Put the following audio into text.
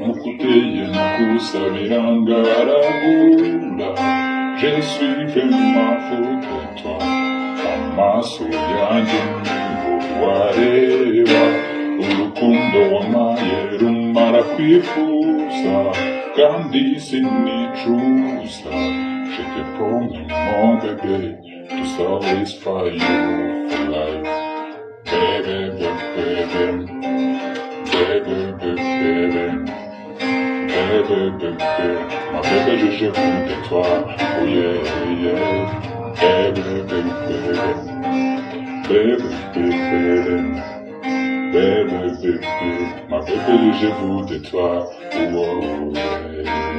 Mukuteye nakusabira ngaragura, je suis vraiment fou de toi. Amaso yanjye niho wareba, urukundo wampaye rumara kwifuza, kandi sinicuza. Je te promets mon bébé, to satisfy you for life. Baby, baby, baby, baby, baby. Ma bébé, je fou de toi, oh yeah, yeah. Baby, baby, baby, baby, baby, ma bébé, je fou de toi, oh yeah.